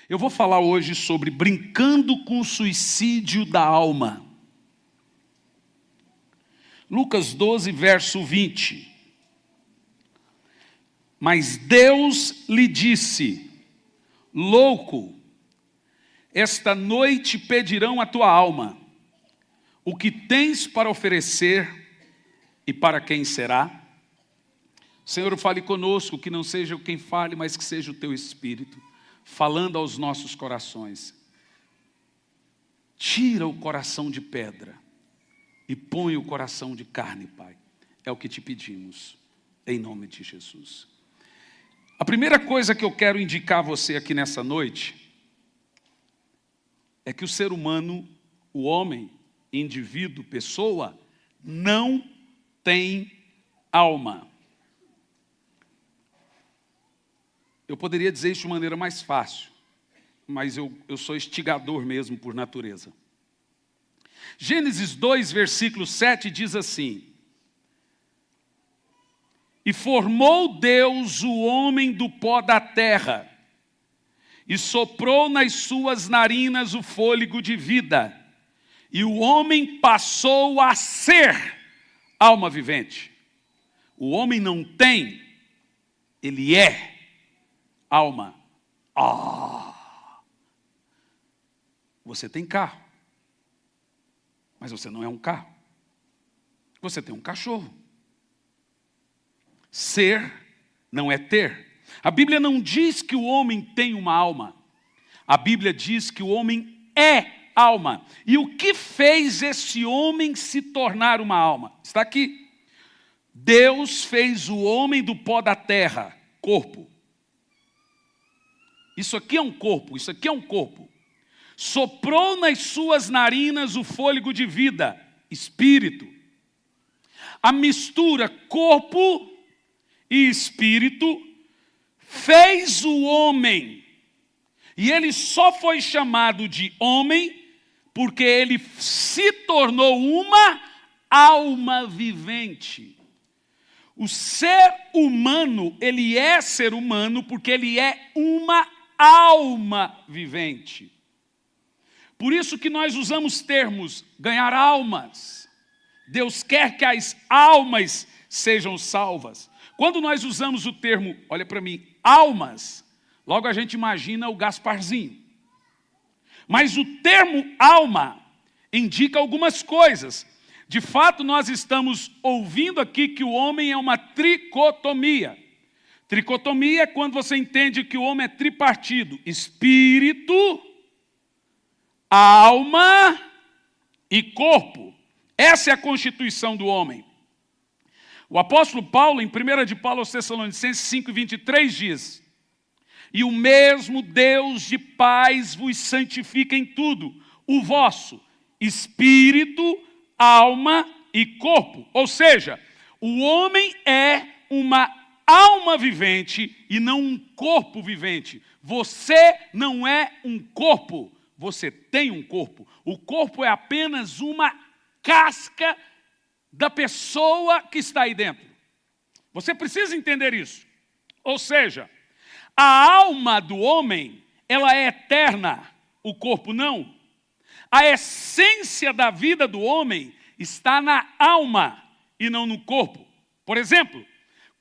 Eu vou falar hoje sobre brincando com o suicídio da alma. Lucas 12, verso 20. Mas Deus lhe disse: louco, esta noite pedirão a tua alma. O que tens para oferecer e para quem será? Senhor, fale conosco, que não seja quem fale, mas que seja o teu Espírito, falando aos nossos corações. Tira o coração de pedra e põe o coração de carne, Pai. É o que te pedimos, em nome de Jesus. A primeira coisa que eu quero indicar a você aqui nessa noite é que o ser humano, o homem, indivíduo, pessoa, não tem alma. Eu poderia dizer isso de maneira mais fácil, mas eu sou instigador mesmo por natureza. Gênesis 2, versículo 7 diz assim: e formou Deus o homem do pó da terra, e soprou nas suas narinas o fôlego de vida, e o homem passou a ser alma vivente. O homem não tem, ele é alma. Você tem carro, mas você não é um carro. Você tem um cachorro. Ser não é ter. A Bíblia não diz que o homem tem uma alma. A Bíblia diz que o homem é alma. E o que fez esse homem se tornar uma alma? Está aqui. Deus fez o homem do pó da terra, corpo. Isso aqui é um corpo, isso aqui é um corpo. Soprou nas suas narinas o fôlego de vida, espírito. A mistura corpo e espírito fez o homem. E ele só foi chamado de homem porque ele se tornou uma alma vivente. O ser humano, ele é ser humano porque ele é uma alma vivente. Por isso que nós usamos termos ganhar almas. Deus quer que as almas sejam salvas. Quando nós usamos o termo, olha para mim, almas, logo a gente imagina o Gasparzinho. Mas o termo alma indica algumas coisas. De fato, nós estamos ouvindo aqui que o homem é uma tricotomia. Tricotomia é quando você entende que o homem é tripartido: espírito, alma e corpo. Essa é a constituição do homem. O apóstolo Paulo, em 1 de Paulo aos Tessalonicenses 5:23 diz: e o mesmo Deus de paz vos santifica em tudo, o vosso espírito, alma e corpo. Ou seja, o homem é uma alma vivente e não um corpo vivente. Você não é um corpo, você tem um corpo. O corpo é apenas uma casca da pessoa que está aí dentro. Você precisa entender isso. Ou seja, a alma do homem, ela é eterna, o corpo não. A essência da vida do homem está na alma e não no corpo. Por exemplo,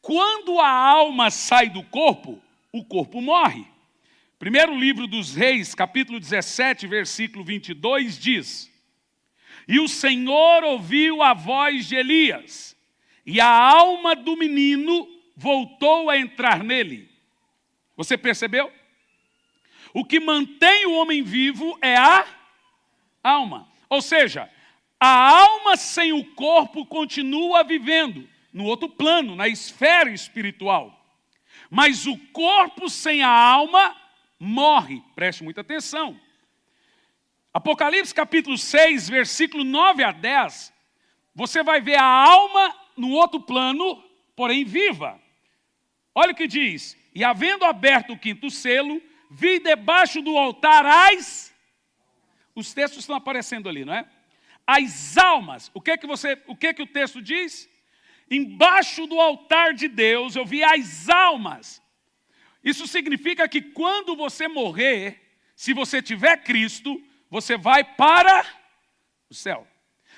quando a alma sai do corpo, o corpo morre. Primeiro livro dos Reis, capítulo 17, versículo 22, diz: e o Senhor ouviu a voz de Elias, e a alma do menino voltou a entrar nele. Você percebeu? O que mantém o homem vivo é a alma. Ou seja, a alma sem o corpo continua vivendo no outro plano, na esfera espiritual. Mas o corpo sem a alma morre. Preste muita atenção. Apocalipse capítulo 6, versículo 9 a 10, você vai ver a alma no outro plano, porém viva. Olha o que diz: e havendo aberto o quinto selo, vi debaixo do altar os textos estão aparecendo ali, não é? As almas. O que que o texto diz? Embaixo do altar de Deus eu vi as almas. Isso significa que quando você morrer, se você tiver Cristo, você vai para o céu.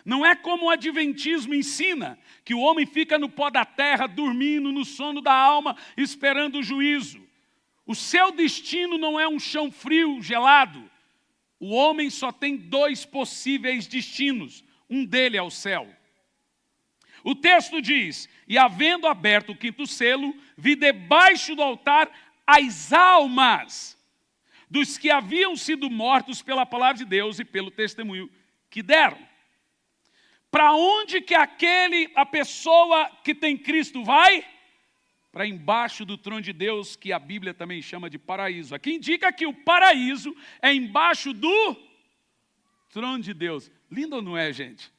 Não é como o adventismo ensina, que o homem fica no pó da terra, dormindo no sono da alma, esperando o juízo. O seu destino não é um chão frio, gelado. O homem só tem 2 possíveis destinos. Um dele é o céu. O texto diz, e havendo aberto o 5º selo, vi debaixo do altar as almas dos que haviam sido mortos pela palavra de Deus e pelo testemunho que deram. Para onde que a pessoa que tem Cristo vai? Para embaixo do trono de Deus, que a Bíblia também chama de paraíso. Aqui indica que o paraíso é embaixo do trono de Deus. Lindo ou não é, gente?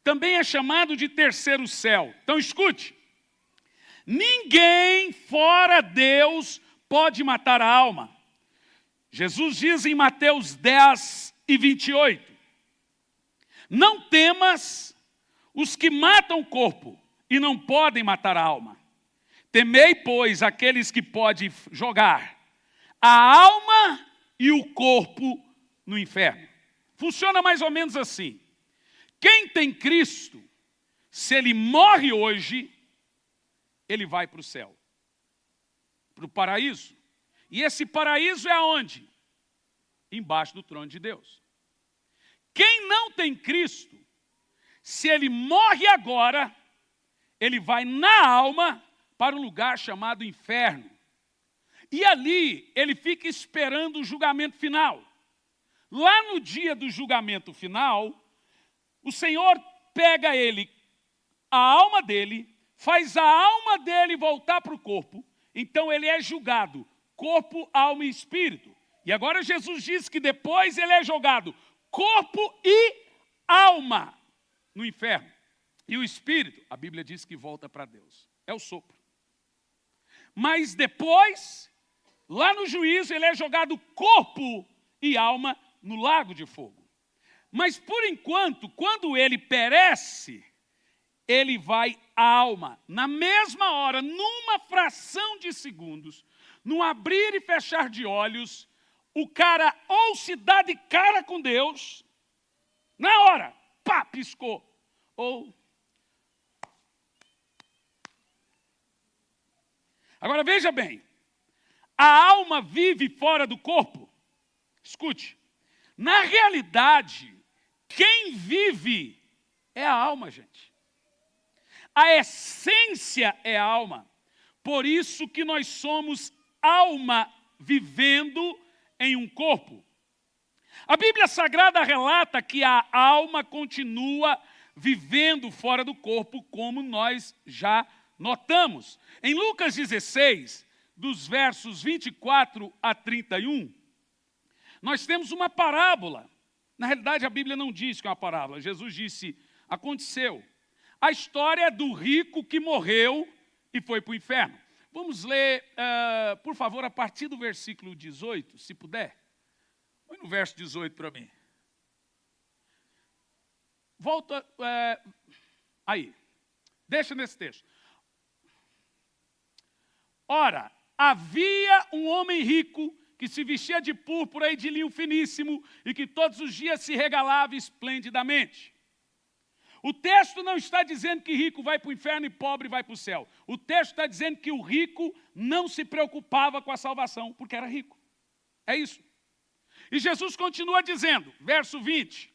Também é chamado de terceiro céu. Então escute, ninguém fora Deus pode matar a alma. Jesus diz em Mateus 10:28, não temas os que matam o corpo e não podem matar a alma. Temei, pois, aqueles que podem jogar a alma e o corpo no inferno. Funciona mais ou menos assim. Quem tem Cristo, se ele morre hoje, ele vai para o céu, para o paraíso. E esse paraíso é aonde? Embaixo do trono de Deus. Quem não tem Cristo, se ele morre agora, ele vai na alma para um lugar chamado inferno. E ali ele fica esperando o julgamento final. Lá no dia do julgamento final, o Senhor pega ele, a alma dele, faz a alma dele voltar para o corpo, então ele é julgado, corpo, alma e espírito. E agora Jesus diz que depois ele é jogado, corpo e alma, no inferno. E o espírito, a Bíblia diz que volta para Deus, é o sopro. Mas depois, lá no juízo, ele é jogado corpo e alma no lago de fogo. Mas por enquanto, quando ele perece, ele vai à alma. Na mesma hora, numa fração de segundos, no abrir e fechar de olhos, o cara ou se dá de cara com Deus, na hora, pá, piscou. Ou... Agora veja bem, a alma vive fora do corpo? Escute, na realidade, quem vive é a alma, gente. A essência é a alma. Por isso que nós somos alma vivendo em um corpo. A Bíblia Sagrada relata que a alma continua vivendo fora do corpo, como nós já notamos. Em Lucas 16, dos versos 24 a 31, nós temos uma parábola. Na realidade, a Bíblia não diz que é uma parábola. Jesus disse, aconteceu. A história é do rico que morreu e foi para o inferno. Vamos ler, por favor, a partir do versículo 18, se puder. Põe no verso 18 para mim. Volta, aí. Deixa nesse texto. Ora, havia um homem rico que se vestia de púrpura e de linho finíssimo e que todos os dias se regalava esplendidamente. O texto não está dizendo que rico vai para o inferno e pobre vai para o céu. O texto está dizendo que o rico não se preocupava com a salvação, porque era rico. É isso. E Jesus continua dizendo, verso 20.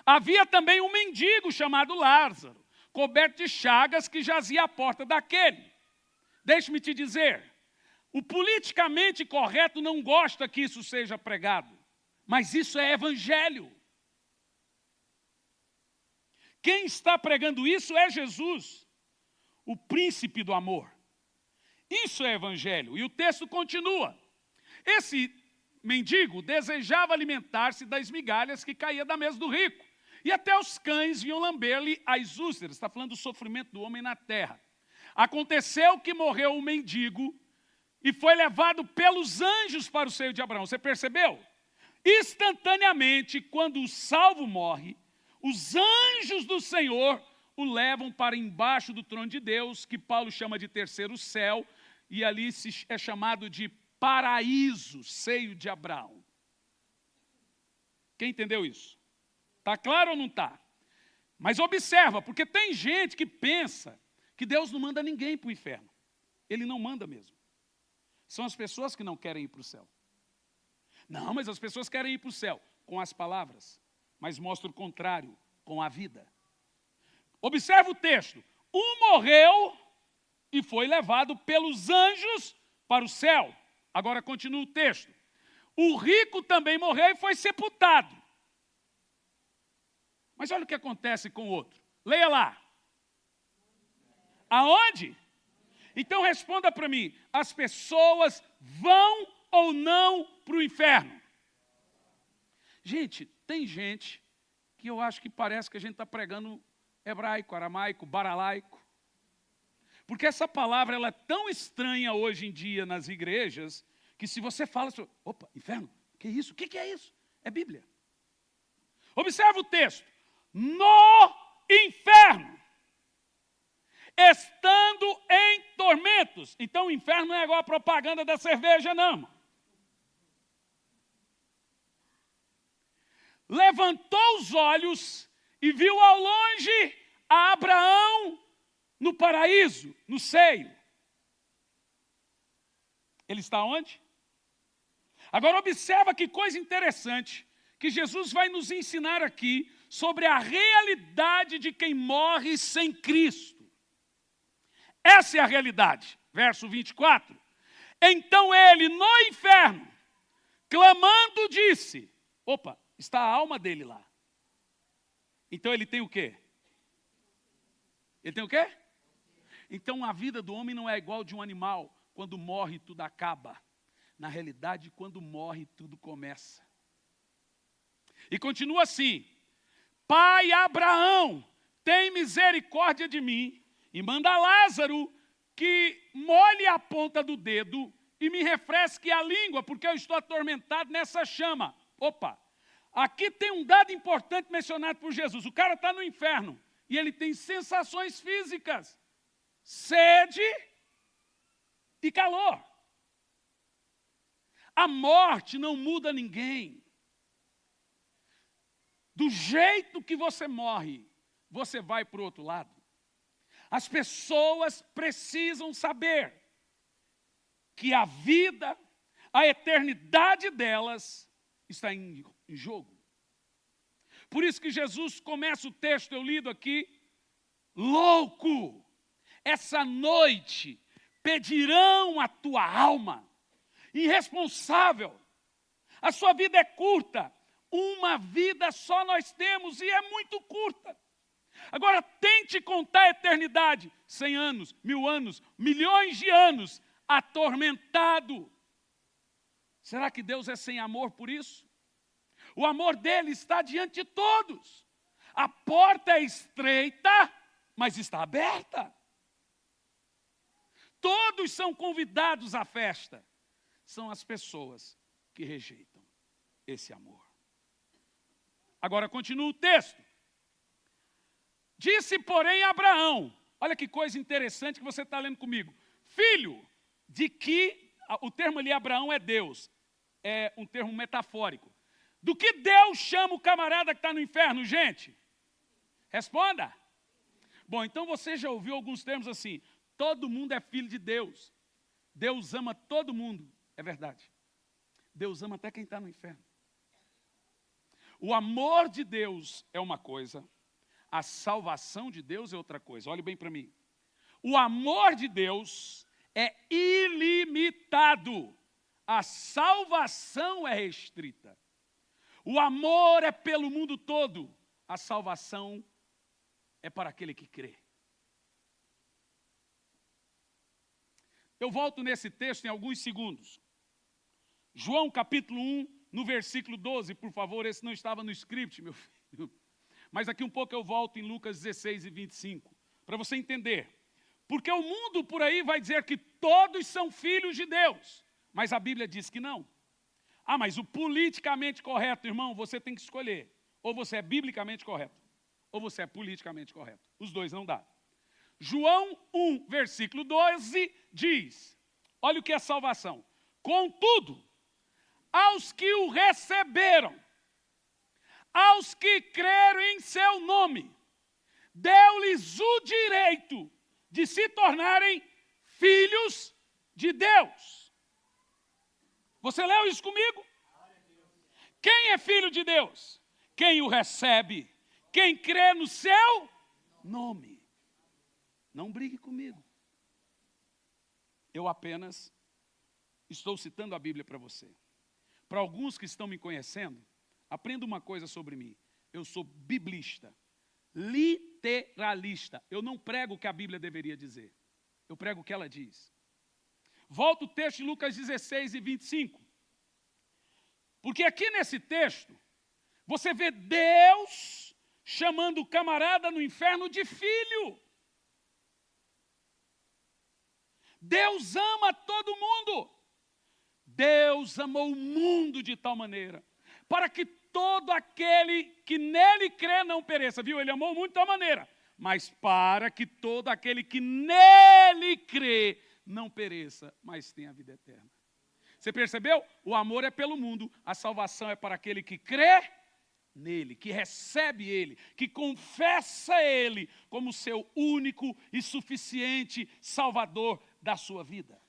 Havia também um mendigo chamado Lázaro, coberto de chagas, que jazia à porta daquele. Deixe-me te dizer, o politicamente correto não gosta que isso seja pregado, mas isso é evangelho. Quem está pregando isso é Jesus, o príncipe do amor. Isso é evangelho. E o texto continua. Esse mendigo desejava alimentar-se das migalhas que caía da mesa do rico. E até os cães vinham lamber-lhe as úlceras. Está falando do sofrimento do homem na terra. Aconteceu que morreu o mendigo e foi levado pelos anjos para o seio de Abraão. Você percebeu? Instantaneamente, quando o salvo morre, os anjos do Senhor o levam para embaixo do trono de Deus, que Paulo chama de terceiro céu, e ali é chamado de paraíso, seio de Abraão. Quem entendeu isso? Está claro ou não está? Mas observa, porque tem gente que pensa que Deus não manda ninguém para o inferno. Ele não manda mesmo. São as pessoas que não querem ir para o céu. Não, mas as pessoas querem ir para o céu com as palavras, mas mostra o contrário, com a vida. Observa o texto. Um morreu e foi levado pelos anjos para o céu. Agora continua o texto. O rico também morreu e foi sepultado. Mas olha o que acontece com o outro. Leia lá. Aonde? Então responda para mim. As pessoas vão ou não para o inferno? Gente, tem gente que eu acho que parece que a gente está pregando hebraico, aramaico, baralaico. Porque essa palavra ela é tão estranha hoje em dia nas igrejas, que se você fala assim, opa, inferno, que isso? O que é isso? É Bíblia. Observa o texto. No inferno, estando em tormentos. Então o inferno não é igual a propaganda da cerveja, não, irmão. Levantou os olhos e viu ao longe a Abraão no paraíso, no seio. Ele está onde? Agora observa que coisa interessante, que Jesus vai nos ensinar aqui sobre a realidade de quem morre sem Cristo. Essa é a realidade. Verso 24. Então ele, no inferno, clamando, disse, opa, está a alma dele lá. Então ele tem o quê? Ele tem o quê? Então a vida do homem não é igual de um animal. Quando morre, tudo acaba. Na realidade, quando morre, tudo começa. E continua assim. Pai Abraão, tem misericórdia de mim e manda Lázaro que molhe a ponta do dedo e me refresque a língua, porque eu estou atormentado nessa chama. Opa, aqui tem um dado importante mencionado por Jesus. O cara está no inferno e ele tem sensações físicas. Sede e calor. A morte não muda ninguém. Do jeito que você morre, você vai para o outro lado. As pessoas precisam saber que a vida, a eternidade delas está em jogo. Por isso que Jesus começa o texto, eu lido aqui, louco, essa noite pedirão a tua alma, irresponsável, a sua vida é curta, uma vida só nós temos e é muito curta. Agora tente contar a eternidade, 100 anos, 1000 anos, milhões de anos, atormentado. Será que Deus é sem amor por isso? O amor dele está diante de todos. A porta é estreita, mas está aberta. Todos são convidados à festa. São as pessoas que rejeitam esse amor. Agora continua o texto. Disse, porém, Abraão, olha que coisa interessante que você está lendo comigo. Filho, de que, o termo ali Abraão é Deus, é um termo metafórico. Do que Deus chama o camarada que está no inferno, gente? Responda. Bom, então você já ouviu alguns termos assim, todo mundo é filho de Deus. Deus ama todo mundo. É verdade. Deus ama até quem está no inferno. O amor de Deus é uma coisa, a salvação de Deus é outra coisa. Olhe bem para mim. O amor de Deus é ilimitado. A salvação é restrita. O amor é pelo mundo todo. A salvação é para aquele que crê. Eu volto nesse texto em alguns segundos. João capítulo 1, no versículo 12, por favor, esse não estava no script, meu filho. Mas daqui um pouco eu volto em Lucas 16 e 25, para você entender. Porque o mundo por aí vai dizer que todos são filhos de Deus, mas a Bíblia diz que não. Ah, mas o politicamente correto, irmão, você tem que escolher. Ou você é biblicamente correto, ou você é politicamente correto. Os dois não dá. João 1, versículo 12, diz, olha o que é salvação. Contudo, aos que o receberam, aos que creram em seu nome, deu-lhes o direito de se tornarem filhos de Deus. Você leu isso comigo? Quem é filho de Deus? Quem o recebe? Quem crê no seu nome. Não brigue comigo. Eu apenas estou citando a Bíblia para você. Para alguns que estão me conhecendo, aprenda uma coisa sobre mim. Eu sou biblista, literalista. Eu não prego o que a Bíblia deveria dizer. Eu prego o que ela diz. Volta o texto de Lucas 16 e 25. Porque aqui nesse texto, você vê Deus chamando o camarada no inferno de filho. Deus ama todo mundo. Deus amou o mundo de tal maneira, para que todo aquele que nele crê não pereça. Viu? Ele amou muito de tal maneira, mas para que todo aquele que nele crê não pereça, mas tenha a vida eterna. Você percebeu? O amor é pelo mundo, a salvação é para aquele que crê nele, que recebe ele, que confessa ele como seu único e suficiente Salvador da sua vida.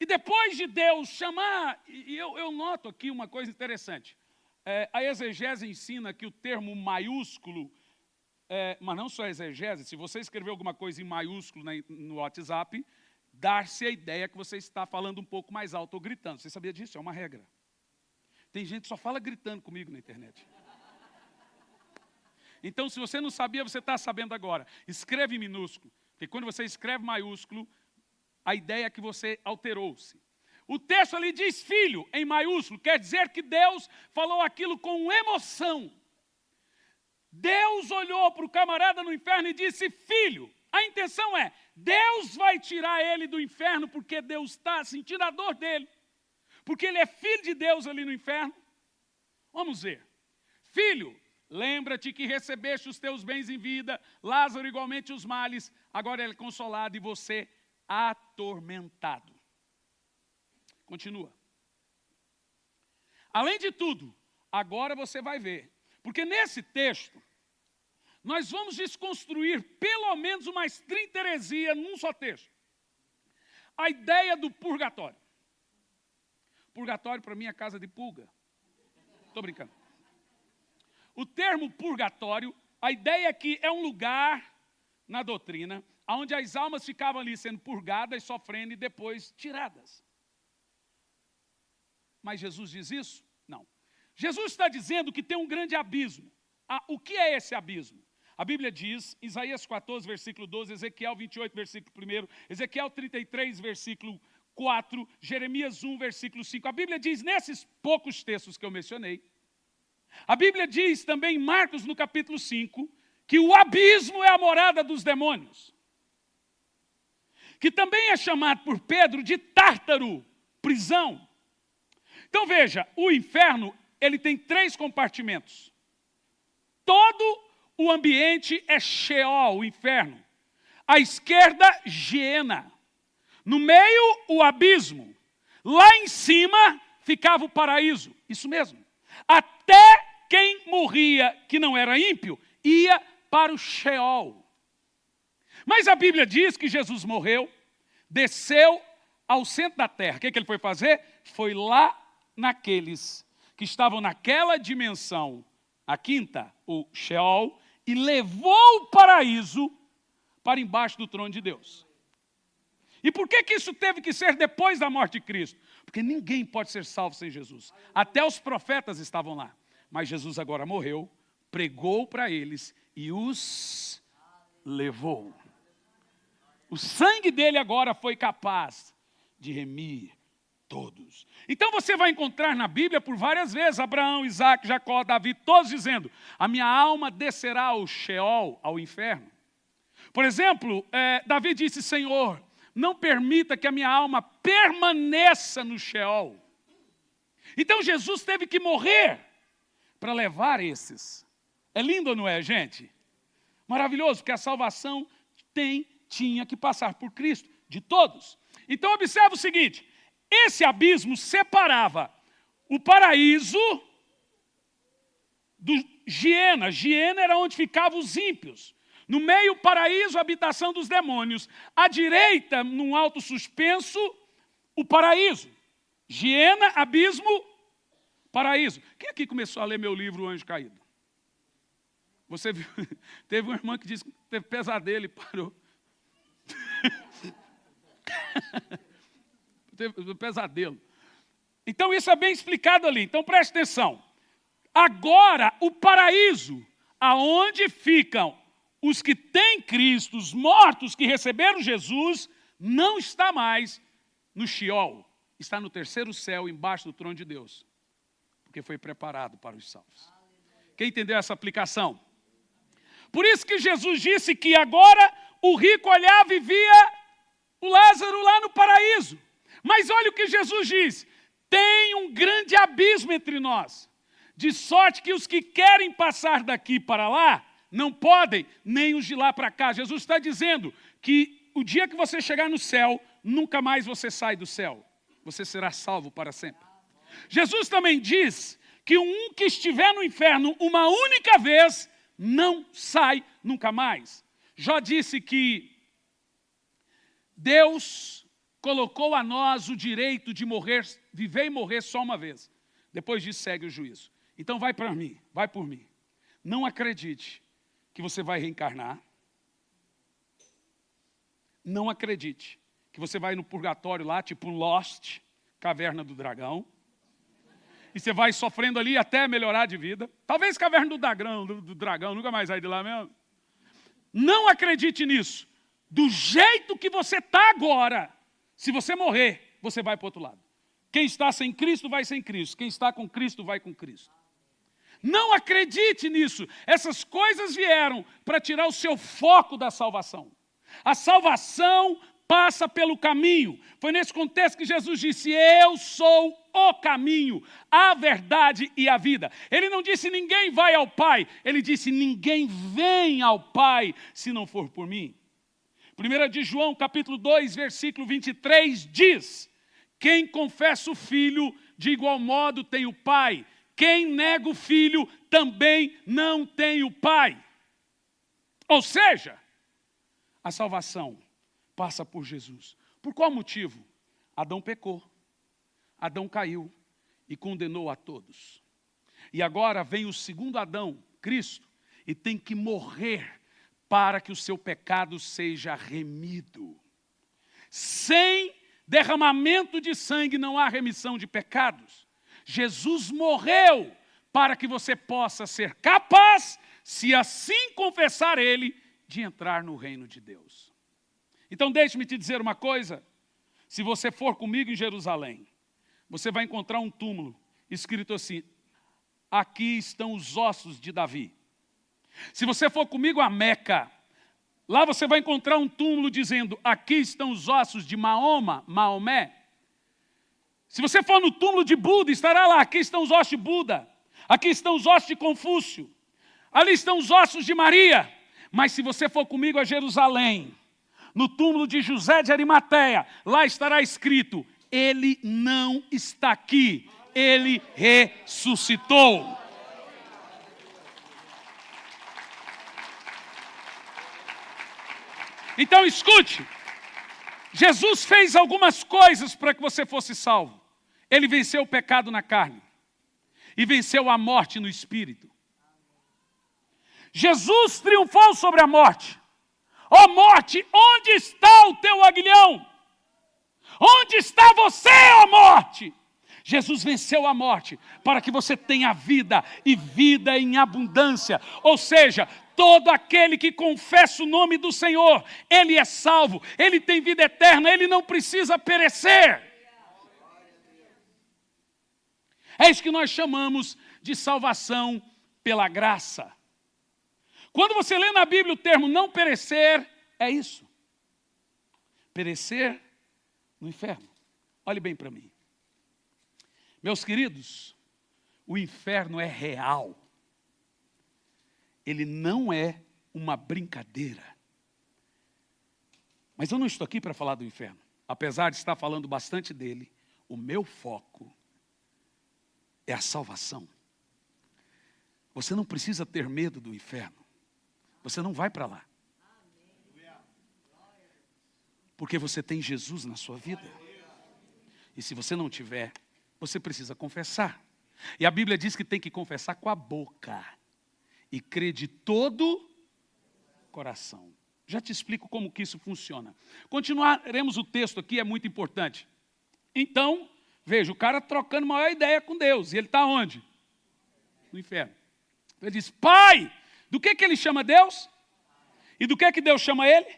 E depois de Deus chamar, e eu noto aqui uma coisa interessante, a exegese ensina que o termo maiúsculo, mas não só a exegese, se você escrever alguma coisa em maiúsculo no WhatsApp, dar-se a ideia que você está falando um pouco mais alto ou gritando. Você sabia disso? É uma regra. Tem gente que só fala gritando comigo na internet. Então, se você não sabia, você está sabendo agora. Escreve em minúsculo, porque quando você escreve maiúsculo, a ideia é que você alterou-se. O texto ali diz filho, em maiúsculo, quer dizer que Deus falou aquilo com emoção. Deus olhou para o camarada no inferno e disse, filho. A intenção é, Deus vai tirar ele do inferno porque Deus está sentindo a dor dele. Porque ele é filho de Deus ali no inferno. Vamos ver. Filho, lembra-te que recebeste os teus bens em vida, Lázaro igualmente os males, agora ele é consolado e você atormentado. Continua. Além de tudo, agora você vai ver, porque nesse texto, nós vamos desconstruir pelo menos umas 30 heresias num só texto. A ideia do purgatório. Purgatório para mim é casa de pulga. Estou brincando. O termo purgatório, a ideia é que é um lugar na doutrina onde as almas ficavam ali sendo purgadas, sofrendo e depois tiradas. Mas Jesus diz isso? Não. Jesus está dizendo que tem um grande abismo. O que é esse abismo? A Bíblia diz, Isaías 14, versículo 12, Ezequiel 28, versículo 1, Ezequiel 33, versículo 4, Jeremias 1, versículo 5. A Bíblia diz, nesses poucos textos que eu mencionei, a Bíblia diz também em Marcos, no capítulo 5, que o abismo é a morada dos demônios. Que também é chamado por Pedro de Tártaro, prisão. Então veja, o inferno, ele tem 3 compartimentos. Todo o ambiente é Sheol, o inferno. À esquerda, Geena. No meio, o abismo. Lá em cima, ficava o paraíso. Isso mesmo. Até quem morria, que não era ímpio, ia para o Sheol. Mas a Bíblia diz que Jesus morreu, desceu ao centro da terra. O que ele foi fazer? Foi lá naqueles que estavam naquela dimensão, a quinta, o Sheol, e levou o paraíso para embaixo do trono de Deus. E por que isso teve que ser depois da morte de Cristo? Porque ninguém pode ser salvo sem Jesus. Até os profetas estavam lá. Mas Jesus agora morreu, pregou para eles e os levou. O sangue dele agora foi capaz de remir todos. Então você vai encontrar na Bíblia por várias vezes Abraão, Isaac, Jacó, Davi, todos dizendo, a minha alma descerá ao Sheol, ao inferno. Por exemplo, Davi disse, Senhor, não permita que a minha alma permaneça no Sheol. Então Jesus teve que morrer para levar esses. É lindo ou não é, gente? Maravilhoso, porque a salvação tinha que passar por Cristo, de todos. Então observa o seguinte, esse abismo separava o paraíso do Giena. Giena era onde ficavam os ímpios. No meio, o paraíso, a habitação dos demônios. À direita, num alto suspenso, o paraíso. Giena, abismo, paraíso. Quem aqui começou a ler meu livro, O Anjo Caído? Você viu? Teve uma irmã que disse que teve pesadelo e parou. Teve pesadelo. Então isso é bem explicado ali. Então preste atenção. Agora o paraíso, aonde ficam os que têm Cristo, os mortos que receberam Jesus, não está mais no Sheol. Está no terceiro céu, embaixo do trono de Deus. Porque foi preparado para os salvos. Quem entendeu essa aplicação? Por isso que Jesus disse que agora o rico olhava e via o Lázaro lá no paraíso. Mas olha o que Jesus diz. Tem um grande abismo entre nós. De sorte que os que querem passar daqui para lá, não podem, nem os de lá para cá. Jesus está dizendo que o dia que você chegar no céu, nunca mais você sai do céu. Você será salvo para sempre. Jesus também diz que um que estiver no inferno uma única vez, não sai nunca mais. Jó disse que Deus colocou a nós o direito de morrer, viver e morrer só uma vez. Depois disso segue o juízo. Então vai para mim, vai por mim. Não acredite que você vai reencarnar. Não acredite que você vai no purgatório lá, tipo Lost, Caverna do Dragão. E você vai sofrendo ali até melhorar de vida. Talvez Caverna do Dragão, nunca mais sai de lá mesmo. Não acredite nisso. Do jeito que você está agora, se você morrer, você vai para o outro lado. Quem está sem Cristo, vai sem Cristo. Quem está com Cristo, vai com Cristo. Não acredite nisso. Essas coisas vieram para tirar o seu foco da salvação. A salvação passa pelo caminho. Foi nesse contexto que Jesus disse, eu sou o caminho, a verdade e a vida. Ele não disse ninguém vai ao Pai. Ele disse ninguém vem ao Pai se não for por mim. 1 de João, capítulo 2, versículo 23, diz, quem confessa o Filho, de igual modo tem o Pai. Quem nega o Filho, também não tem o Pai. Ou seja, a salvação passa por Jesus. Por qual motivo? Adão pecou. Adão caiu e condenou a todos. E agora vem o segundo Adão, Cristo, e tem que morrer para que o seu pecado seja remido. Sem derramamento de sangue não há remissão de pecados. Jesus morreu para que você possa ser capaz, se assim confessar Ele, de entrar no reino de Deus. Então deixe-me te dizer uma coisa, se você for comigo em Jerusalém, você vai encontrar um túmulo escrito assim, aqui estão os ossos de Davi. Se você for comigo a Meca, lá você vai encontrar um túmulo dizendo, aqui estão os ossos de Maomé. Se você for no túmulo de Buda, estará lá, aqui estão os ossos de Buda, aqui estão os ossos de Confúcio, ali estão os ossos de Maria. Mas se você for comigo a Jerusalém, no túmulo de José de Arimateia, lá estará escrito, ele não está aqui, ele ressuscitou. Então escute, Jesus fez algumas coisas para que você fosse salvo. Ele venceu o pecado na carne e venceu a morte no espírito. Jesus triunfou sobre a morte. Ó morte, onde está o teu aguilhão? Onde está você, ó morte? Jesus venceu a morte para que você tenha vida e vida em abundância. Ou seja, todo aquele que confessa o nome do Senhor, ele é salvo, ele tem vida eterna, ele não precisa perecer. É isso que nós chamamos de salvação pela graça. Quando você lê na Bíblia o termo não perecer, é isso. Perecer no inferno. Olhe bem para mim. Meus queridos, o inferno é real. Ele não é uma brincadeira. Mas eu não estou aqui para falar do inferno. Apesar de estar falando bastante dele, o meu foco é a salvação. Você não precisa ter medo do inferno. Você não vai para lá. Porque você tem Jesus na sua vida. E se você não tiver, você precisa confessar. E a Bíblia diz que tem que confessar com a boca. E crer de todo coração. Já te explico como que isso funciona. Continuaremos o texto aqui, é muito importante. Então, veja, o cara trocando maior ideia com Deus. E ele está onde? No inferno. Ele diz, Pai, do que ele chama Deus? E do que Deus chama ele?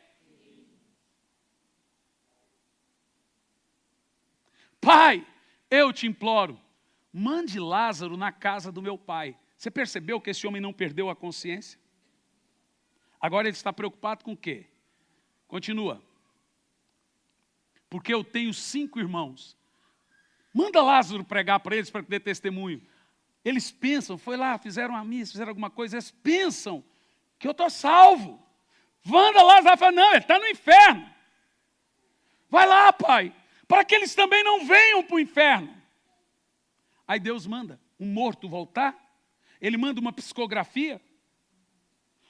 Pai, eu te imploro, mande Lázaro na casa do meu pai. Você percebeu que esse homem não perdeu a consciência? Agora ele está preocupado com o quê? Continua. Porque eu tenho 5 irmãos. Manda Lázaro pregar para eles, para que dê testemunho. Eles pensam, foi lá, fizeram uma missa, fizeram alguma coisa, eles pensam que eu estou salvo. Manda Lázaro, fala, não, ele está no inferno. Vai lá, pai, para que eles também não venham para o inferno. Aí Deus manda um morto voltar, ele manda uma psicografia,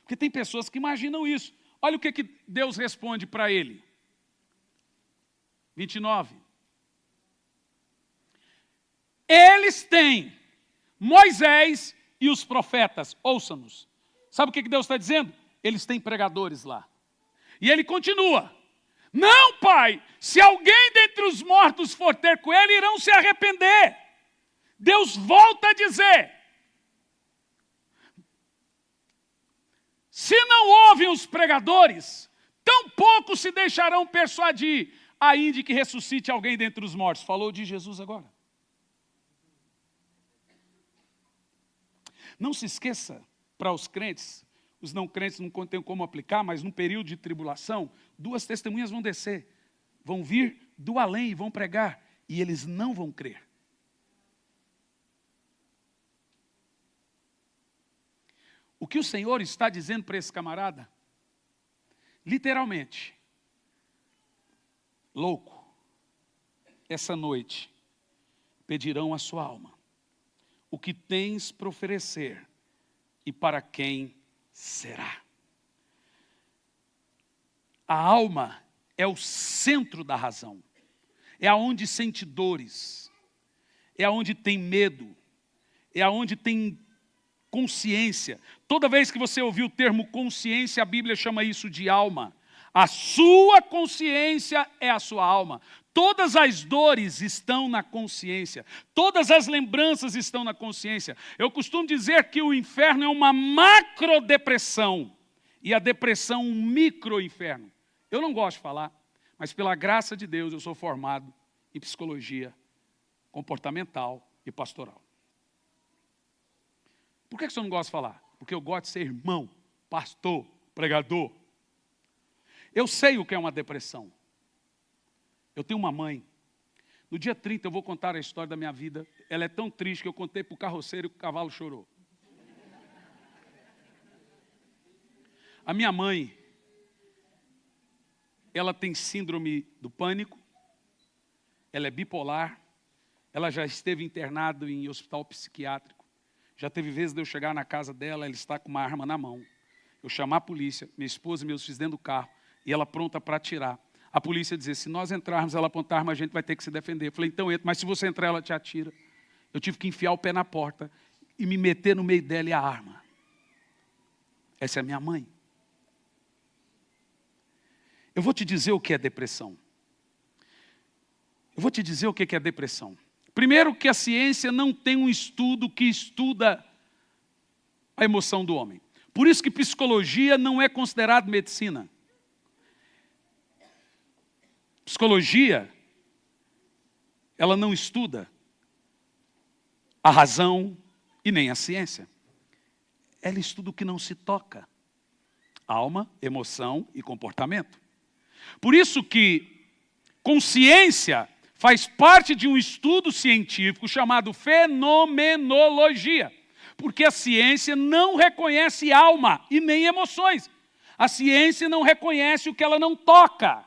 porque tem pessoas que imaginam isso. Olha o que Deus responde para ele. 29. Eles têm Moisés e os profetas, ouçam-nos. Sabe o que Deus está dizendo? Eles têm pregadores lá. E ele continua. Não, pai, se alguém dentre os mortos for ter com ele, irão se arrepender. Deus volta a dizer. Se não ouvem os pregadores, tampouco se deixarão persuadir, ainda de que ressuscite alguém dentre os mortos. Falou de Jesus agora. Não se esqueça, para os crentes, os não crentes não têm como aplicar, mas num período de tribulação, 2 testemunhas vão descer, vão vir do além e vão pregar, e eles não vão crer. O que o Senhor está dizendo para esse camarada? Literalmente, louco, essa noite pedirão a sua alma. O que tens para oferecer e para quem será? A alma é o centro da razão. É aonde sente dores. É aonde tem medo. É aonde tem consciência. Toda vez que você ouvir o termo consciência, a Bíblia chama isso de alma. A sua consciência é a sua alma. Todas as dores estão na consciência. Todas as lembranças estão na consciência. Eu costumo dizer que o inferno é uma macrodepressão e a depressão um microinferno. Eu não gosto de falar, mas pela graça de Deus eu sou formado em psicologia comportamental e pastoral. Por que você não gosta de falar? Porque eu gosto de ser irmão, pastor, pregador. Eu sei o que é uma depressão. Eu tenho uma mãe. No dia 30 eu vou contar a história da minha vida. Ela é tão triste que eu contei para o carroceiro e o cavalo chorou. A minha mãe, ela tem síndrome do pânico. Ela é bipolar. Ela já esteve internada em hospital psiquiátrico. Já teve vezes de eu chegar na casa dela, ela está com uma arma na mão. Eu chamar a polícia, minha esposa e meus filhos dentro do carro, e ela pronta para atirar. A polícia dizer, se nós entrarmos, ela apontar a arma, a gente vai ter que se defender. Eu falei, então entra, mas se você entrar, ela te atira. Eu tive que enfiar o pé na porta e me meter no meio dela e a arma. Essa é a minha mãe. Eu vou te dizer o que é depressão. Eu vou te dizer o que é depressão. Primeiro, que a ciência não tem um estudo que estuda a emoção do homem. Por isso que psicologia não é considerado medicina. Psicologia, ela não estuda a razão e nem a ciência. Ela estuda o que não se toca. Alma, emoção e comportamento. Por isso que consciência faz parte de um estudo científico chamado fenomenologia. Porque a ciência não reconhece alma e nem emoções. A ciência não reconhece o que ela não toca.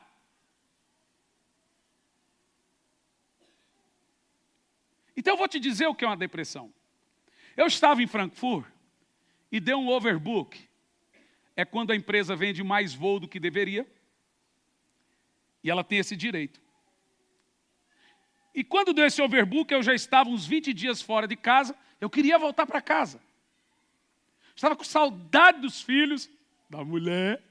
Então eu vou te dizer o que é uma depressão. Eu estava em Frankfurt e deu um overbook. É quando a empresa vende mais voo do que deveria. E ela tem esse direito. E quando deu esse overbook, eu já estava uns 20 dias fora de casa. Eu queria voltar para casa. Estava com saudade dos filhos, da mulher.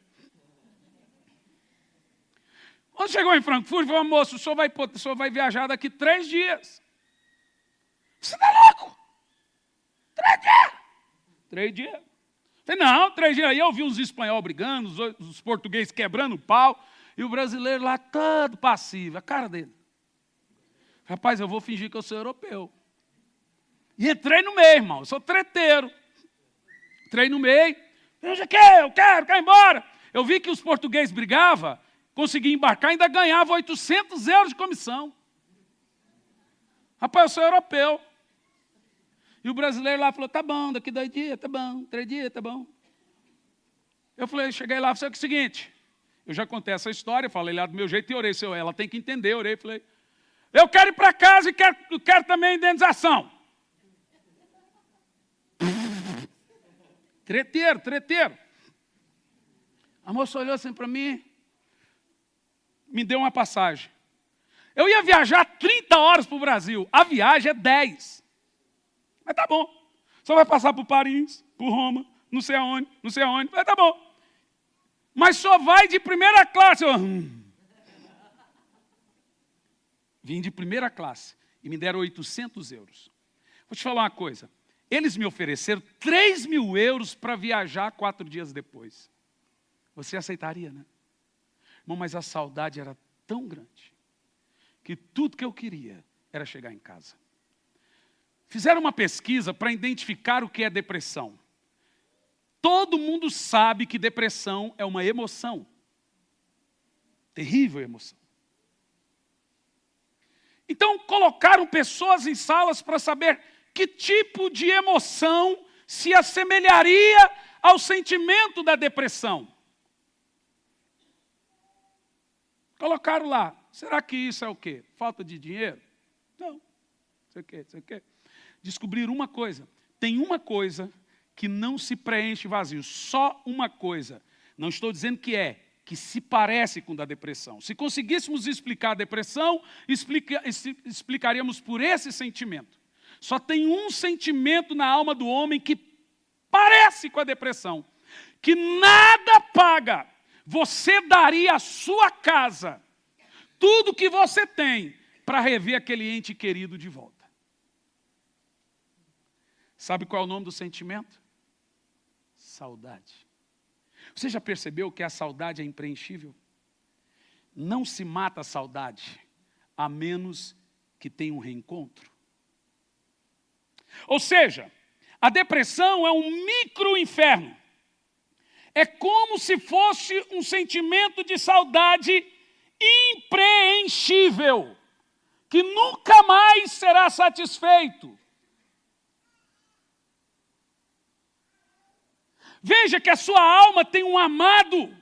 Quando chegou em Frankfurt, falou, moço, o senhor vai viajar daqui 3 dias. Você está louco? 3 dias? 3 dias. Falei, não, 3 dias. Aí eu vi os espanhóis brigando, os portugueses quebrando o pau, e o brasileiro lá todo passivo, a cara dele. Rapaz, eu vou fingir que eu sou europeu. E entrei no meio, irmão, eu sou treteiro. Entrei no meio, eu quero ir embora. Eu vi que os portugueses brigavam, consegui embarcar, ainda ganhava 800 euros de comissão. Rapaz, eu sou europeu. E o brasileiro lá falou, tá bom, daqui 2 dias, tá bom, 3 dias, tá bom. Eu falei, cheguei lá, falei, é o seguinte, eu já contei essa história, falei lá do meu jeito e orei, ela tem que entender, orei, falei, eu quero ir para casa e quero também a indenização. Treteiro. A moça olhou assim para mim, me deu uma passagem. Eu ia viajar 30 horas para o Brasil, a viagem é 10. Mas tá bom. Só vai passar por Paris, por Roma, não sei aonde. Mas tá bom. Mas só vai de primeira classe. Vim de primeira classe e me deram 800 euros. Vou te falar uma coisa. Eles me ofereceram 3.000 euros para viajar 4 dias depois. Você aceitaria, né? Irmão, mas a saudade era tão grande que tudo que eu queria era chegar em casa. Fizeram uma pesquisa para identificar o que é depressão. Todo mundo sabe que depressão é uma emoção. Terrível emoção. Então, colocaram pessoas em salas para saber que tipo de emoção se assemelharia ao sentimento da depressão. Colocaram lá. Será que isso é o quê? Falta de dinheiro? Não. Sei o quê. Descobriram uma coisa. Tem uma coisa que não se preenche vazio. Só uma coisa. Não estou dizendo que se parece com a da depressão. Se conseguíssemos explicar a depressão, explicaríamos por esse sentimento. Só tem um sentimento na alma do homem que parece com a depressão. Que nada paga. Você daria a sua casa, tudo que você tem, para rever aquele ente querido de volta. Sabe qual é o nome do sentimento? Saudade. Você já percebeu que a saudade é impreenchível? Não se mata a saudade, a menos que tenha um reencontro. Ou seja, a depressão é um micro-inferno. É como se fosse um sentimento de saudade impreenchível, que nunca mais será satisfeito. Veja que a sua alma tem um amado.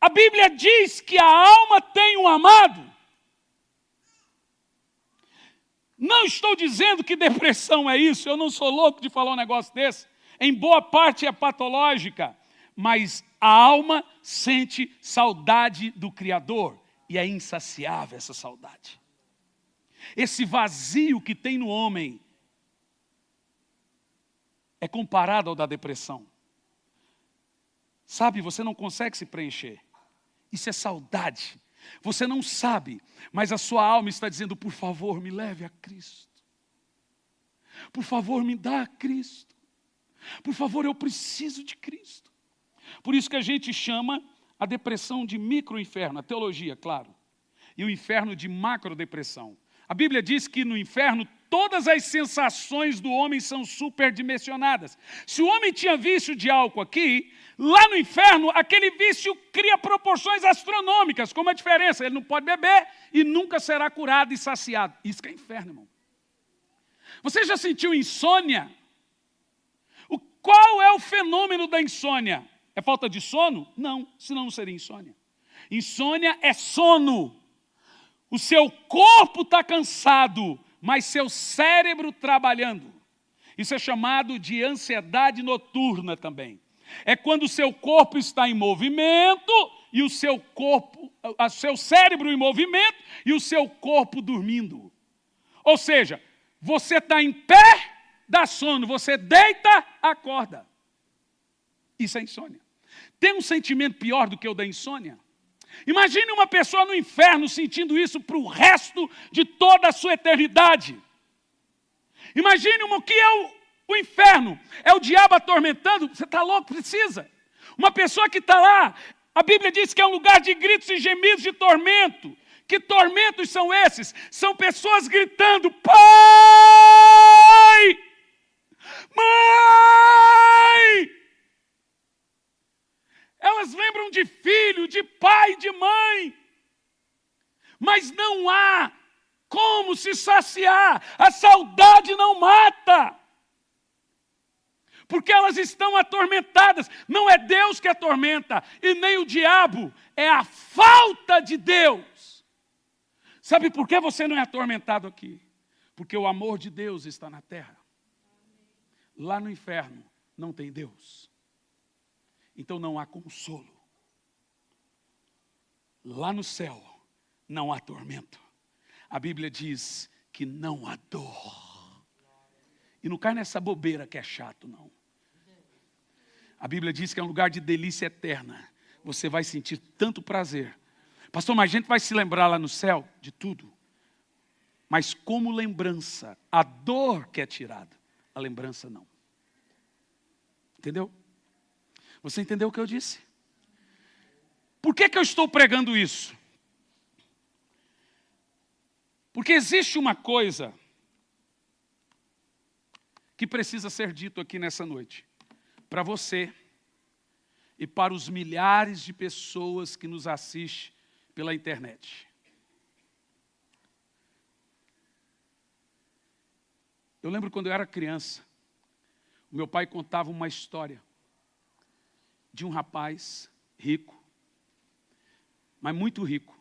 A Bíblia diz que a alma tem um amado. Não estou dizendo que depressão é isso, eu não sou louco de falar um negócio desse. Em boa parte é patológica, mas a alma sente saudade do Criador e é insaciável essa saudade. Esse vazio que tem no homem é comparado ao da depressão. Sabe, você não consegue se preencher. Isso é saudade. Você não sabe, mas a sua alma está dizendo, por favor, me leve a Cristo. Por favor, me dá a Cristo. Por favor, eu preciso de Cristo. Por isso que a gente chama a depressão de micro-inferno, a teologia, claro. E o inferno de macrodepressão. A Bíblia diz que no inferno todas as sensações do homem são superdimensionadas. Se o homem tinha vício de álcool aqui, lá no inferno, aquele vício cria proporções astronômicas. Como a diferença? Ele não pode beber e nunca será curado e saciado. Isso que é inferno, irmão. Você já sentiu insônia? Qual é o fenômeno da insônia? É falta de sono? Não, senão não seria insônia. Insônia é sono. O seu corpo está cansado, mas seu cérebro trabalhando. Isso é chamado de ansiedade noturna também. É quando o seu corpo está em movimento e o seu cérebro em movimento e o seu corpo dormindo. Ou seja, você está em pé, dá sono, você deita, acorda. Isso é insônia. Tem um sentimento pior do que o da insônia? Imagine uma pessoa no inferno sentindo isso para o resto de toda a sua eternidade. Imagine o que é o inferno. É o diabo atormentando. Você está louco? Precisa. Uma pessoa que está lá, a Bíblia diz que é um lugar de gritos e gemidos de tormento. Que tormentos são esses? São pessoas gritando: Pai! Mãe! Elas lembram de filho, de pai, de mãe. Mas não há como se saciar. A saudade não mata. Porque elas estão atormentadas. Não é Deus que atormenta e nem o diabo. É a falta de Deus. Sabe por que você não é atormentado aqui? Porque o amor de Deus está na terra. Lá no inferno não tem Deus. Então não há consolo. Lá no céu não há tormento. A Bíblia diz que não há dor. E não cai nessa bobeira que é chato, não. A Bíblia diz que é um lugar de delícia eterna. Você vai sentir tanto prazer. Pastor, mas a gente vai se lembrar lá no céu de tudo. Mas como lembrança, a dor que é tirada, a lembrança não. Entendeu? Você entendeu o que eu disse? Por que eu estou pregando isso? Porque existe uma coisa que precisa ser dito aqui nessa noite. Para você e para os milhares de pessoas que nos assistem pela internet. Eu lembro quando eu era criança, o meu pai contava uma história de um rapaz rico, mas muito rico,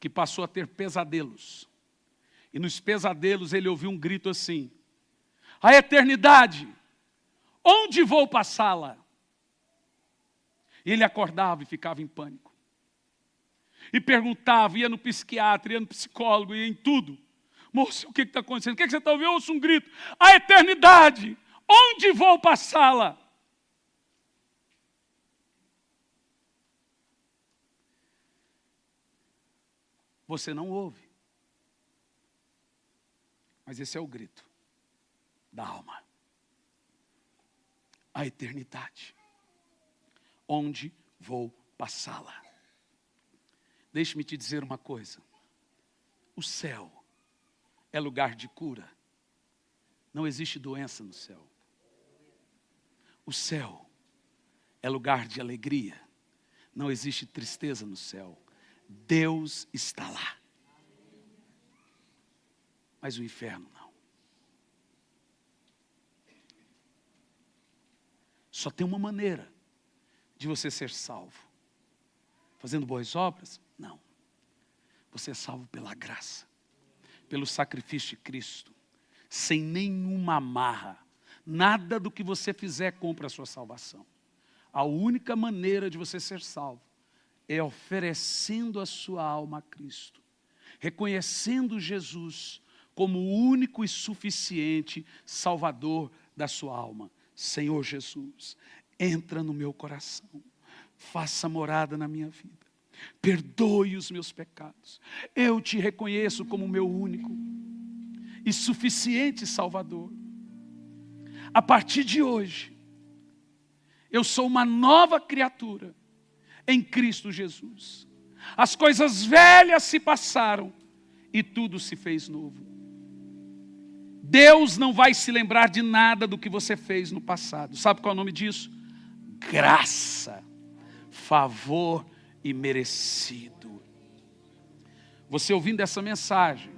que passou a ter pesadelos. E nos pesadelos ele ouviu um grito assim: a eternidade, onde vou passá-la? E ele acordava e ficava em pânico. E perguntava, ia no psiquiatra, ia no psicólogo, ia em tudo. Moço, o que está acontecendo? O que você está ouvindo? Eu ouço um grito: a eternidade, onde vou passá-la? Você não ouve. Mas esse é o grito da alma. A eternidade. Onde vou passá-la? Deixe-me te dizer uma coisa. O céu é lugar de cura. Não existe doença no céu. O céu é lugar de alegria. Não existe tristeza no céu. Deus está lá. Mas o inferno não. Só tem uma maneira de você ser salvo. Fazendo boas obras? Não. Você é salvo pela graça. Pelo sacrifício de Cristo. Sem nenhuma amarra. Nada do que você fizer compra a sua salvação. A única maneira de você ser salvo é oferecendo a sua alma a Cristo. Reconhecendo Jesus como o único e suficiente Salvador da sua alma. Senhor Jesus, entra no meu coração. Faça morada na minha vida. Perdoe os meus pecados. Eu te reconheço como meu único e suficiente Salvador. A partir de hoje, eu sou uma nova criatura em Cristo Jesus. As coisas velhas se passaram e tudo se fez novo. Deus não vai se lembrar de nada do que você fez no passado. Sabe qual é o nome disso? Graça, favor e merecido. Você ouvindo essa mensagem,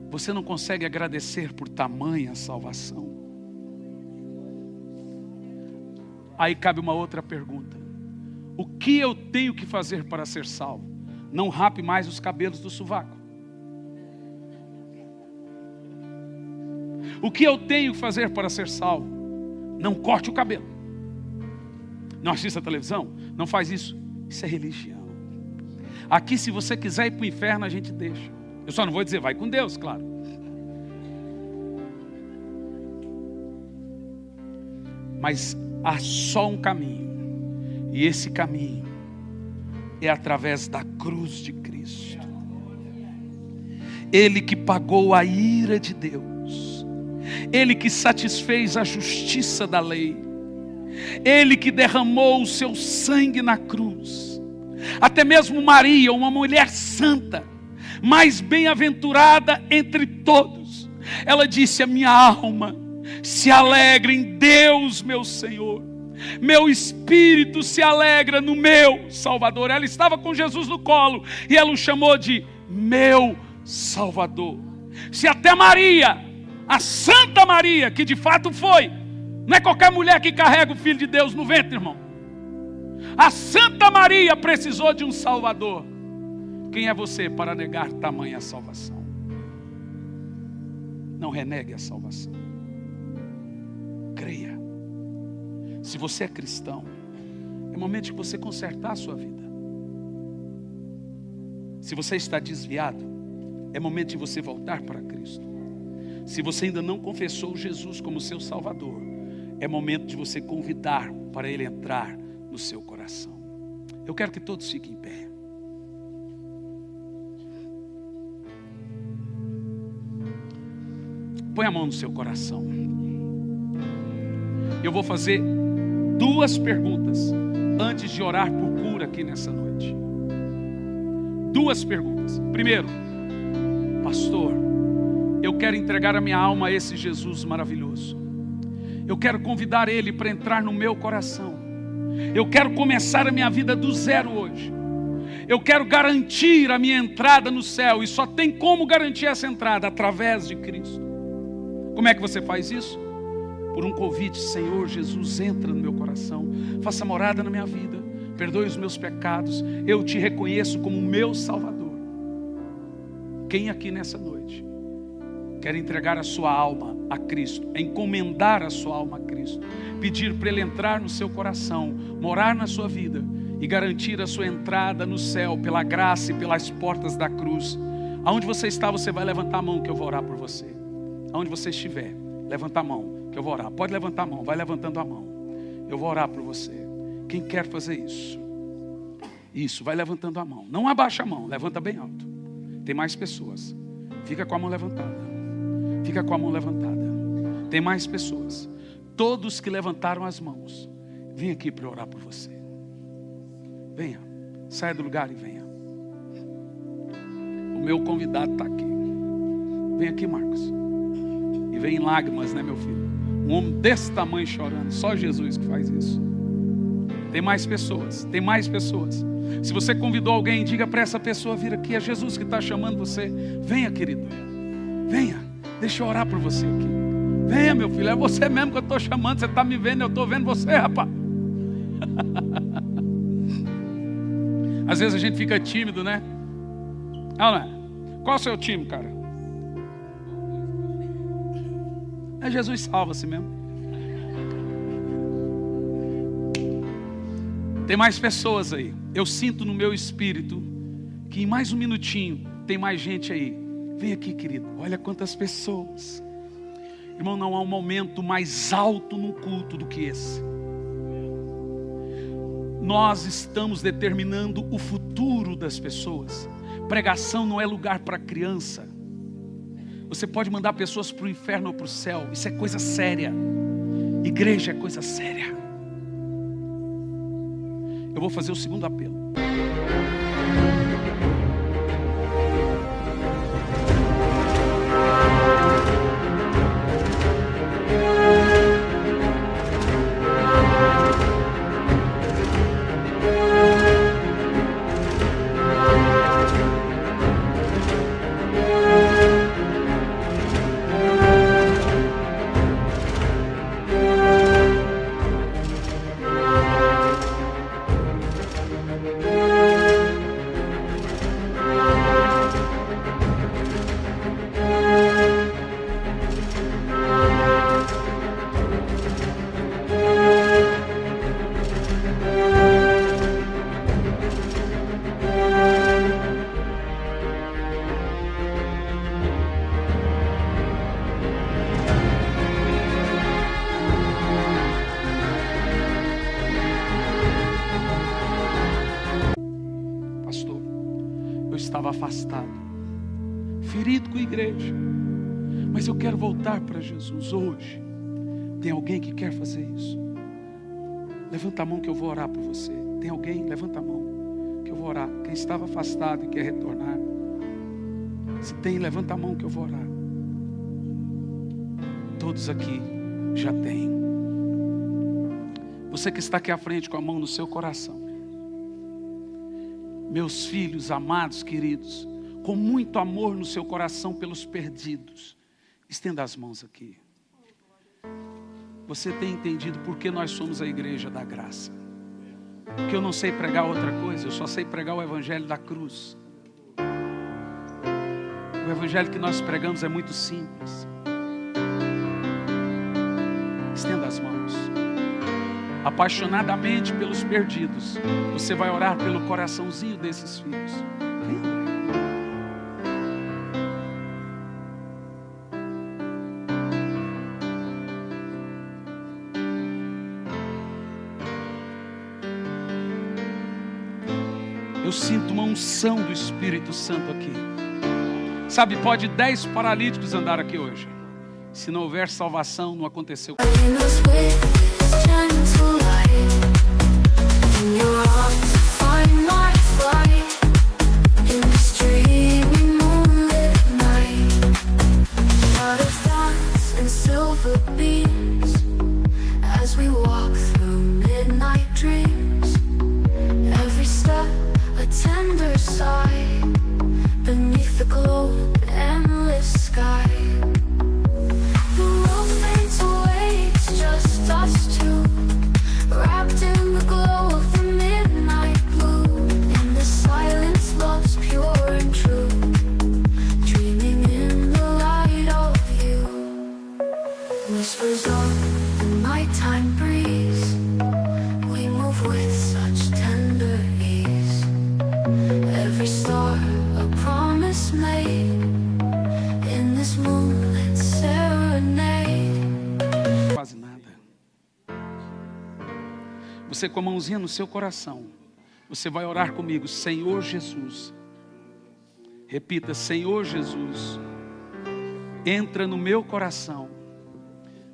você não consegue agradecer por tamanha salvação. Aí cabe uma outra pergunta. O que eu tenho que fazer para ser salvo? não rape mais os cabelos do sovaco. O que eu tenho que fazer para ser salvo? Não corte o cabelo. Não assista a televisão? Não faz isso. Isso é religião. Aqui, se você quiser ir para o inferno, a gente deixa. Eu só não vou dizer, vai com Deus, claro. Mas há só um caminho. E esse caminho é através da cruz de Cristo. Ele que pagou a ira de Deus. Ele que satisfez a justiça da lei. Ele que derramou o seu sangue na cruz. Até mesmo Maria, uma mulher santa, mais bem-aventurada entre todos, ela disse: a minha alma se alegra em Deus, meu Senhor. Meu espírito se alegra no meu Salvador. Ela estava com Jesus no colo e ela o chamou de meu Salvador. Se até Maria, a Santa Maria, que de fato foi, não é qualquer mulher que carrega o Filho de Deus no ventre, irmão. A Santa Maria precisou de um Salvador. Quem é você para negar tamanha salvação? Não renegue a salvação. Creia. Se você é cristão, é momento de você consertar a sua vida. Se você está desviado, é momento de você voltar para Cristo. Se você ainda não confessou Jesus como seu Salvador, é momento de você convidar para Ele entrar no seu coração. Eu quero que todos fiquem em pé. Põe a mão no seu coração. Eu vou fazer 2 perguntas antes de orar por cura aqui nessa noite. 2 perguntas. Primeiro, pastor, eu quero entregar a minha alma a esse Jesus maravilhoso. Eu quero convidar Ele para entrar no meu coração. Eu quero começar a minha vida do zero hoje. Eu quero garantir a minha entrada no céu. E só tem como garantir essa entrada: através de Cristo. Como é que você faz isso? Por um convite: Senhor Jesus, entra no meu coração, faça morada na minha vida, perdoe os meus pecados, eu te reconheço como meu Salvador. Quem aqui nessa noite quer entregar a sua alma a Cristo, encomendar a sua alma a Cristo, pedir para Ele entrar no seu coração, morar na sua vida e garantir a sua entrada no céu pela graça e pelas portas da cruz? Aonde você está, você vai levantar a mão que eu vou orar por você. Aonde você estiver, levanta a mão que eu vou orar. Pode levantar a mão, vai levantando a mão. Eu vou orar por você. Quem quer fazer isso? Isso, vai levantando a mão. Não abaixa a mão, levanta bem alto. Tem mais pessoas. Fica com a mão levantada. Fica com a mão levantada. Tem mais pessoas. Todos que levantaram as mãos, vem aqui para orar por você. Venha, saia do lugar e venha. O meu convidado está aqui. Vem aqui, Marcos. E vem em lágrimas, né, meu filho? Um homem desse tamanho chorando. Só Jesus que faz isso. Tem mais pessoas. Tem mais pessoas. Se você convidou alguém, diga para essa pessoa vir aqui. É Jesus que está chamando você. Venha, querido. Venha. Deixa eu orar por você aqui. Venha, meu filho. É você mesmo que eu estou chamando. Você está me vendo, eu estou vendo você, rapaz. Às vezes a gente fica tímido, né? Olha, qual é o seu time, cara? É Jesus, salva-se mesmo. Tem mais pessoas aí. Eu sinto no meu espírito que em mais um minutinho tem mais gente aí. Vem aqui, querido. Olha quantas pessoas. Irmão, não há um momento mais alto num culto do que esse. Nós estamos determinando o futuro das pessoas. Pregação não é lugar para criança. Você pode mandar pessoas para o inferno ou para o céu. Isso é coisa séria. Igreja é coisa séria. Eu vou fazer o segundo apelo. estava afastado, ferido com a igreja, mas eu quero voltar para Jesus hoje. Tem alguém que quer fazer isso? Levanta a mão que eu vou orar por você. Tem alguém? Levanta a mão que eu vou orar. Quem estava afastado e quer retornar. Se tem, levanta a mão que eu vou orar. Todos aqui já têm. Você que está aqui à frente com a mão no seu coração. Meus filhos amados, queridos, com muito amor no seu coração pelos perdidos, estenda as mãos aqui. Você tem entendido por que nós somos a igreja da graça? Porque eu não sei pregar outra coisa, eu só sei pregar o evangelho da cruz. O evangelho que nós pregamos é muito simples. Estenda as mãos. Apaixonadamente pelos perdidos, você vai orar pelo coraçãozinho desses filhos. Vem. Eu sinto uma unção do Espírito Santo aqui. Sabe, pode 10 paralíticos andar aqui hoje. Se não houver salvação, não aconteceu. Você com a mãozinha no seu coração, você vai orar comigo. Senhor Jesus, repita: Senhor Jesus, entra no meu coração,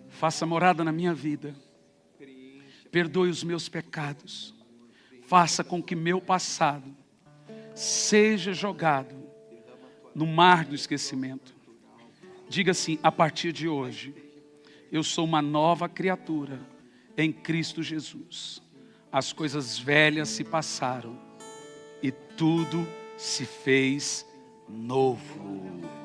faça morada na minha vida, perdoe os meus pecados, faça com que meu passado seja jogado no mar do esquecimento. Diga assim: a partir de hoje, eu sou uma nova criatura em Cristo Jesus. As coisas velhas se passaram e tudo se fez novo.